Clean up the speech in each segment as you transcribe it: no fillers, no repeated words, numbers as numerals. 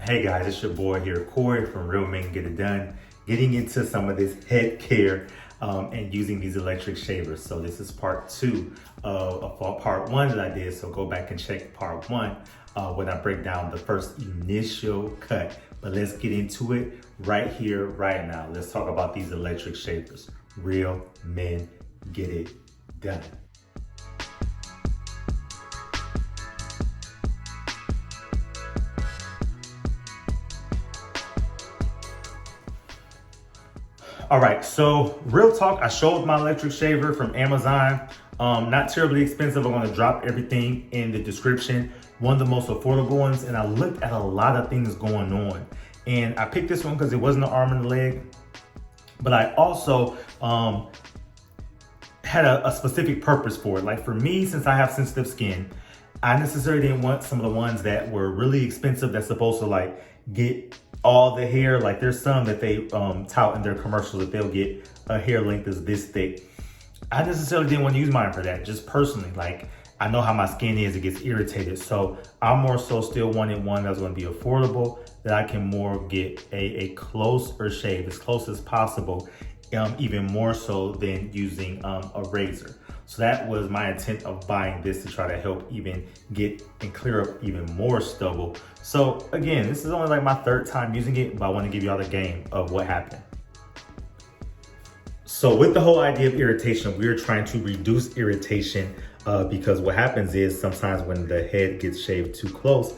Hey guys, it's your boy here, Corey from Real Men Get It Done, getting into some of this head care and using these electric shavers. So this is part two of part one that I did. So go back and check part one when I break down the first initial cut. But let's get into it right here, right now. Let's talk about these electric shavers. Real Men Get It Done. All right, so real talk, I showed my electric shaver from Amazon. Not terribly expensive. I'm gonna drop everything in the description. One of the most affordable ones, and I looked at a lot of things going on. And I picked this one because it wasn't an arm and a leg, but I also had a specific purpose for it. Like for me, since I have sensitive skin, I necessarily didn't want some of the ones that were really expensive that's supposed to like get all the hair. Like there's some that they tout in their commercials that they'll get a hair length is this thick. I necessarily didn't want to use mine for that, just personally. Like I know how my skin is, it gets irritated. So I more so still wanted one that's going to be affordable, that I can more get a closer shave, as close as possible, even more so than using a razor. So that was my intent of buying this, to try to help even get and clear up even more stubble. So again, this is only like my third time using it, but I want to give y'all the game of what happened. So with the whole idea of irritation, we're trying to reduce irritation because what happens is sometimes when the head gets shaved too close,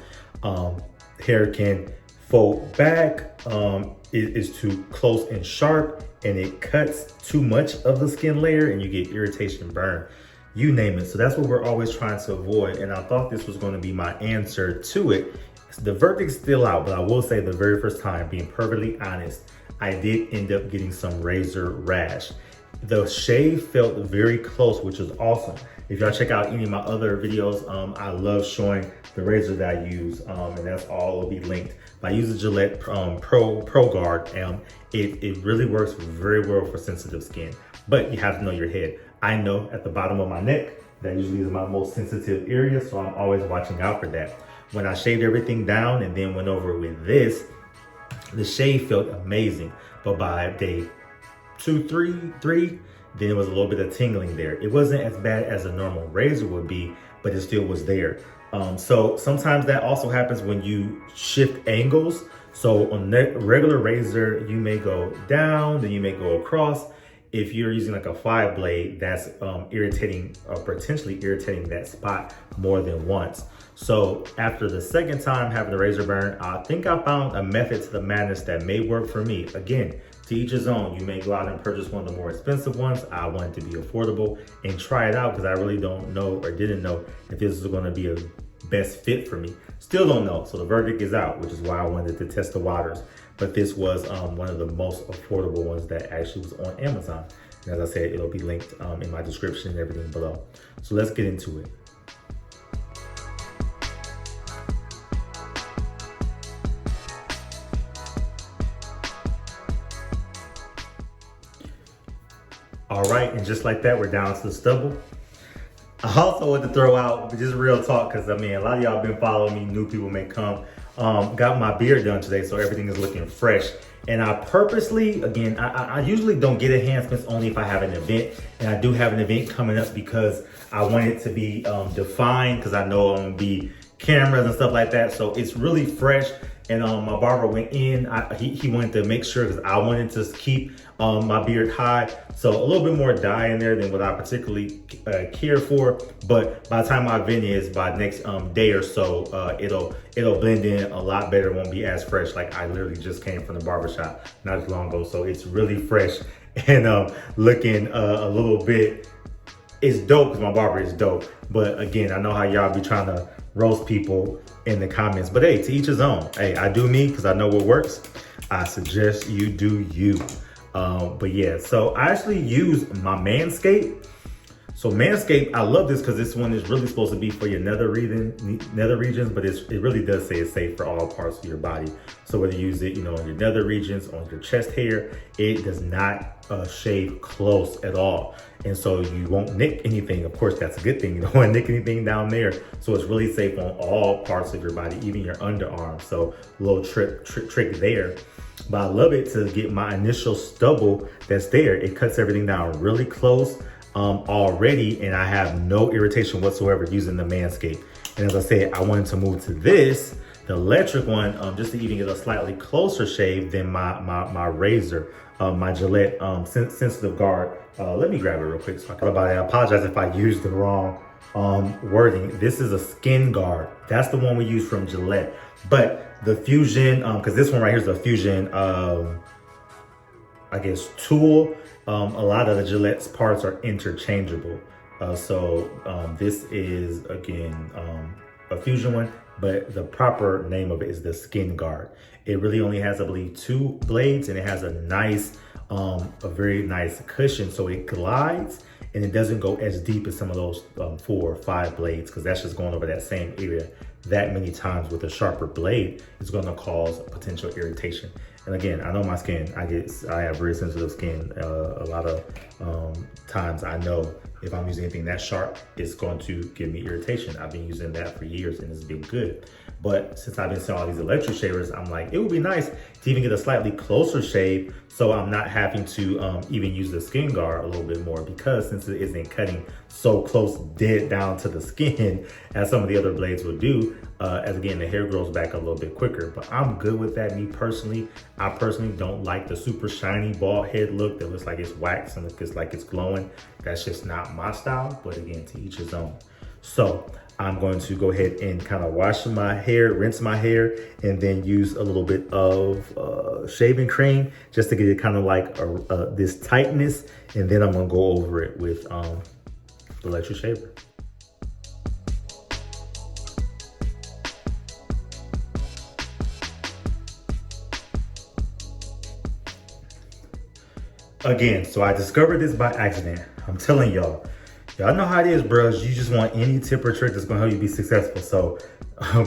hair can fold back, it is too close and sharp, and it cuts too much of the skin layer and you get irritation, burn, you name it. So that's what we're always trying to avoid. And I thought this was going to be my answer to it. The verdict's still out, but I will say the very first time, being perfectly honest, I did end up getting some razor rash. The shave felt very close, which is awesome. If y'all check out any of my other videos, I love showing the razor that I use, and that's all will be linked. I use the Gillette Pro Guard. It really works very well for sensitive skin, but you have to know your head. I know at the bottom of my neck, that usually is my most sensitive area, so I'm always watching out for that. When I shaved everything down and then went over with this, the shave felt amazing, but by day 2, 3, then it was a little bit of tingling there. It wasn't as bad as a normal razor would be, but it still was there. So sometimes that also happens when you shift angles. So on a regular razor, you may go down, then you may go across. If you're using like a 5 blade, that's irritating, potentially irritating that spot more than once. So after the second time having the razor burn, I think I found a method to the madness that may work for me. Again, to each his own. You may go out and purchase one of the more expensive ones. I wanted to be affordable and try it out because I really don't know, or didn't know, if this is going to be a best fit for me. Still don't know. So the verdict is out, which is why I wanted to test the waters. But this was one of the most affordable ones that actually was on Amazon. And as I said, it'll be linked in my description and everything below. So let's get into it. All right, and just like that, we're down to the stubble. I also want to throw out, just real talk, because I mean, a lot of y'all been following me, new people may come. Got my beard done today, so everything is looking fresh. And I purposely, again, I usually don't get enhancements only if I have an event. And I do have an event coming up because I want it to be defined, because I know I'm gonna be cameras and stuff like that. So it's really fresh. And my barber went in, he wanted to make sure, because I wanted to keep my beard high. So a little bit more dye in there than what I particularly care for. But by the time my event is, by next day or so, it'll blend in a lot better. It won't be as fresh. Like I literally just came from the barbershop not as long ago. So it's really fresh and looking a little bit, it's dope because my barber is dope. But again, I know how y'all be trying to roast people in the comments, but hey, to each his own. Hey, I do me because I know what works. I suggest you do you. But yeah, so I actually use my Manscaped. So Manscaped, I love this because this one is really supposed to be for your nether regions, but it really does say it's safe for all parts of your body. So whether you use it, you know, on your nether regions, on your chest hair, it does not shave close at all. And so you won't nick anything. Of course, that's a good thing. You don't want to nick anything down there. So it's really safe on all parts of your body, even your underarm. So a little trick there. But I love it to get my initial stubble that's there. It cuts everything down really close already, and I have no irritation whatsoever using the Manscaped. And as I said, I wanted to move to this, the electric one, just to even get a slightly closer shave than my razor, my Gillette sensitive guard. Let me grab it real quick so I can talk about it. I apologize if I used the wrong wording. This is a skin guard. That's the one we use from Gillette. But the Fusion, because this one right here is a Fusion, I guess, tool. A lot of the Gillette's parts are interchangeable. So this is, again, a Fusion one, but the proper name of it is the Skin Guard. It really only has, I believe, 2 blades, and it has a nice, a very nice cushion. So it glides, and it doesn't go as deep as some of those 4 or 5 blades, because that's just going over that same area that many times. With a sharper blade, it's going to cause potential irritation. And again, I know my skin, I have very sensitive skin. A lot of times I know if I'm using anything that sharp, it's going to give me irritation. I've been using that for years and it's been good. But since I've been seeing all these electric shavers, I'm like, it would be nice to even get a slightly closer shave, so I'm not having to even use the skin guard a little bit more, because since it isn't cutting so close, dead down to the skin as some of the other blades would do, as again, the hair grows back a little bit quicker. But I'm good with that, me personally. I personally don't like the super shiny bald head look that looks like it's wax and looks like it's glowing. That's just not my style, but again, to each his own. So I'm going to go ahead and kind of wash my hair, rinse my hair, and then use a little bit of shaving cream just to get it kind of like this tightness. And then I'm gonna go over it with the electric shaver. Again, so I discovered this by accident. I'm telling y'all. Y'all know how it is, bros. You just want any tip or trick that's gonna help you be successful. So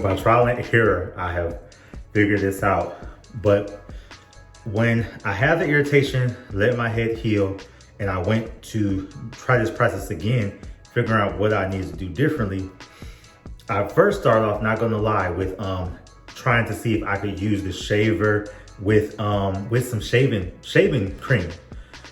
by trial and error, I have figured this out. But when I had the irritation, let my head heal, and I went to try this process again, figuring out what I needed to do differently, I first started off, not gonna lie, with trying to see if I could use the shaver with some shaving cream.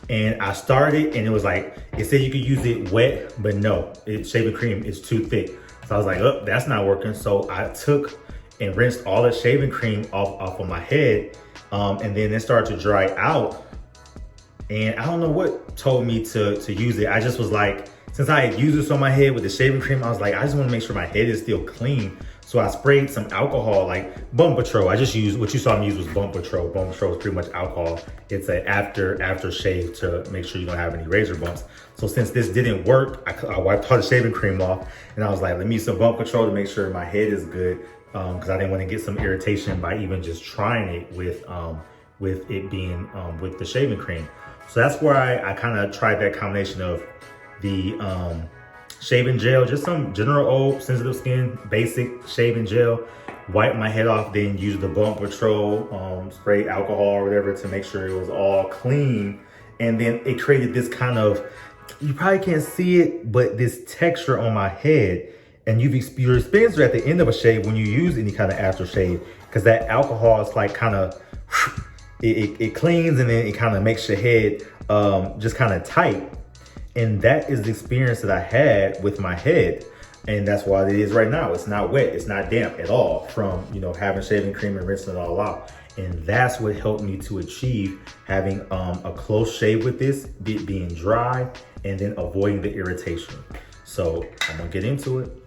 And I started, and it was like, it said you could use it wet, but no, shaving cream is too thick. So I was like, oh, that's not working. So I took and rinsed all the shaving cream off of my head, and then it started to dry out. And I don't know what told me to use it. I just was like, since I had used this on my head with the shaving cream, I was like, I just want to make sure my head is still clean. So I sprayed some alcohol, like Bump Patrol. I just used, what you saw me use was Bump Patrol. Bump Patrol is pretty much alcohol. It's an after shave to make sure you don't have any razor bumps. So since this didn't work, I wiped all the shaving cream off, and I was like, let me use some Bump Patrol to make sure my head is good, because I didn't want to get some irritation by even just trying it with it being with the shaving cream. So that's where I kind of tried that combination of the shaving gel, just some general old sensitive skin, basic shaving gel, wipe my head off, then use the Bump Patrol, spray alcohol or whatever to make sure it was all clean. And then it created this kind of, you probably can't see it, but this texture on my head. And your experience at the end of a shave when you use any kind of aftershave, because that alcohol is like kind of, it cleans, and then it kind of makes your head just kind of tight. And that is the experience that I had with my head. And that's why it is right now. It's not wet, it's not damp at all from, having shaving cream and rinsing it all out. And that's what helped me to achieve having a close shave with this, being dry, and then avoiding the irritation. So I'm gonna get into it.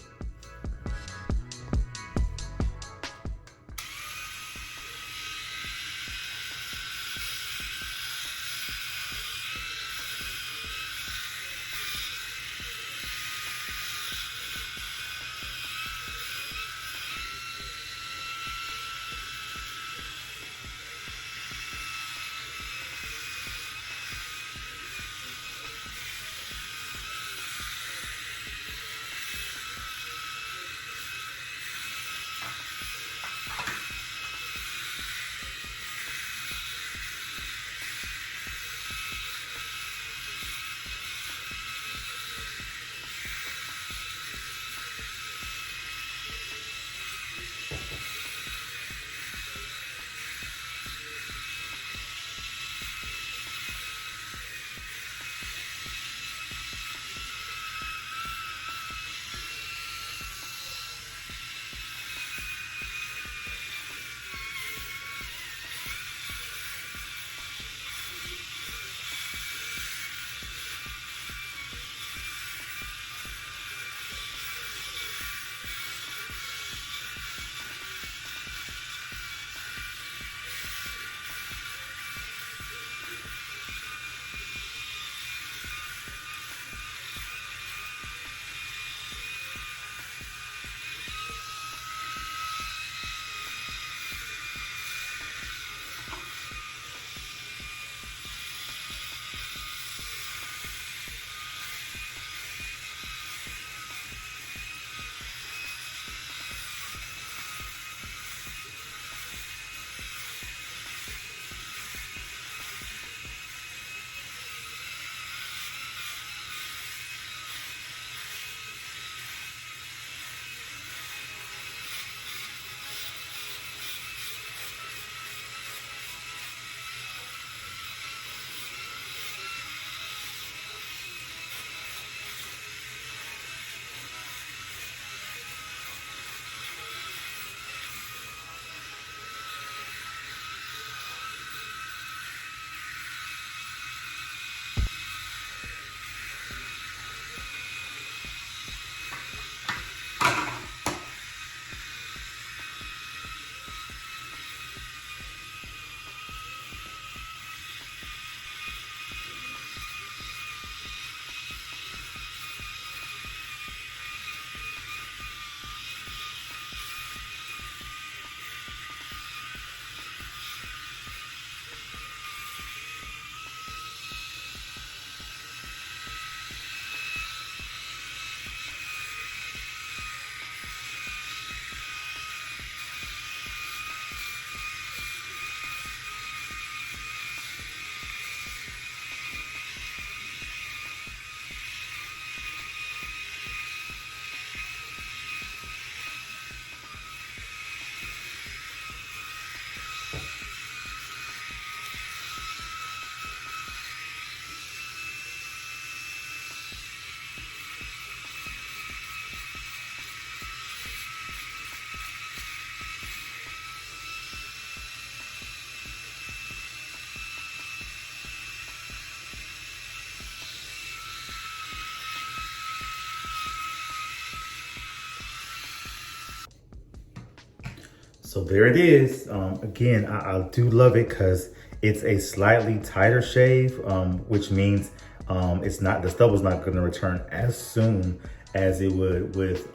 So there it is. Again, I do love it because it's a slightly tighter shave, which means it's not, the stubble's not going to return as soon as it would with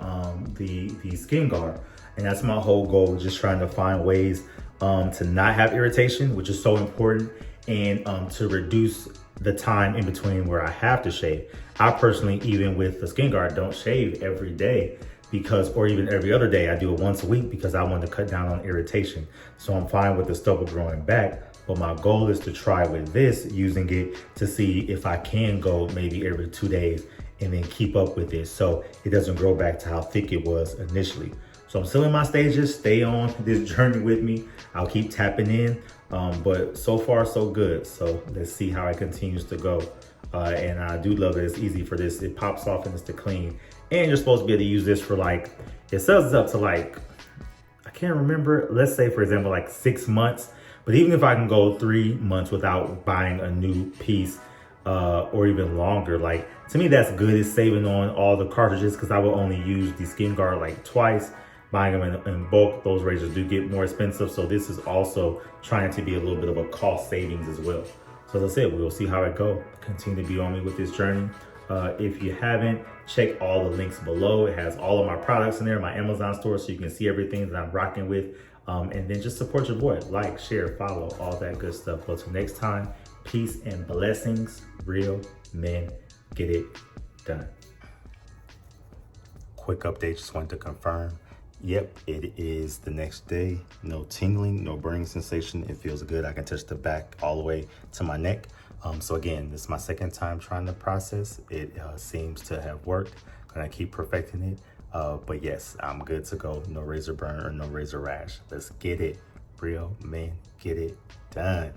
the skin guard. And that's my whole goal, just trying to find ways to not have irritation, which is so important, and to reduce the time in between where I have to shave. I personally, even with the skin guard, don't shave every day because, or even every other day. I do it once a week because I want to cut down on irritation. So I'm fine with the stubble growing back, but my goal is to try with this, using it to see if I can go maybe every 2 days and then keep up with it so it doesn't grow back to how thick it was initially. So I'm still in my stages. Stay on this journey with me. I'll keep tapping in, but so far so good. So let's see how it continues to go. And I do love that it's easy for this. It pops off and it's to clean. And you're supposed to be able to use this for like, it says it's up to like, I can't remember, let's say for example, like 6 months. But even if I can go 3 months without buying a new piece, or even longer, like to me that's good. It's saving on all the cartridges because I will only use the skin guard like twice. Buying them in bulk, those razors do get more expensive. So this is also trying to be a little bit of a cost savings as well. So as I said, we'll see how it goes. Continue to be on me with this journey. If you haven't, check all the links below. It has all of my products in there, my Amazon store, so you can see everything that I'm rocking with. And then just support your boy. Like, share, follow, all that good stuff. But till next time, peace and blessings. Real men get it done. Quick update, just wanted to confirm. Yep, it is the next day. No tingling, no burning sensation. It feels good. I can touch the back all the way to my neck. So again, this is my second time trying the process. It seems to have worked. Gonna keep perfecting it. But yes, I'm good to go. No razor burn or no razor rash. Let's get it. Real men get it done.